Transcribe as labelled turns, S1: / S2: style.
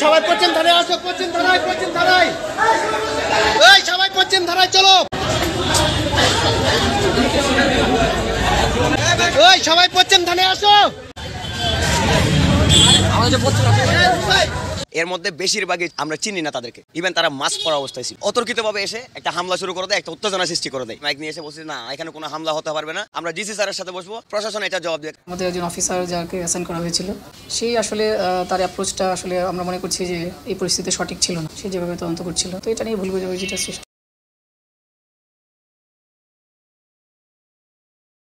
S1: সবাই পশ্চিম ধারায় আসো, পশ্চিম ধারায়, পশ্চিম ধারায়, এই সবাই পশ্চিম ধারায় চলো, ওই সবাই পশ্চিম ধারায় আসো।
S2: এর মধ্যে বেশিরভাগই আমরা চিনি না তাদেরকে, ইভেন তারা মাস্ক পরা অবস্থায় ছিল। অতর্কিতভাবে এসে একটা হামলা শুরু করে দেয়, একটা উত্তেজনা সৃষ্টি করে দেয়। মাইক নিয়ে এসে বলছে না এখানে কোনো হামলা হতে পারবে না, আমরা ডিসি স্যারের সাথে বসবো, প্রশাসন এটা জবাব দেয়।
S3: আমাদের একজন অফিসার যাকে অ্যাসাইন করা হয়েছিল, সেই আসলে তার অ্যাপ্রোচটা আসলে আমরা মনে করছি যে এই পরিস্থিতিতে সঠিক ছিল না। সে যেভাবে তদন্ত করছিল, তো এটা নিয়ে ভুল বোঝাবুঝিটা সৃষ্টি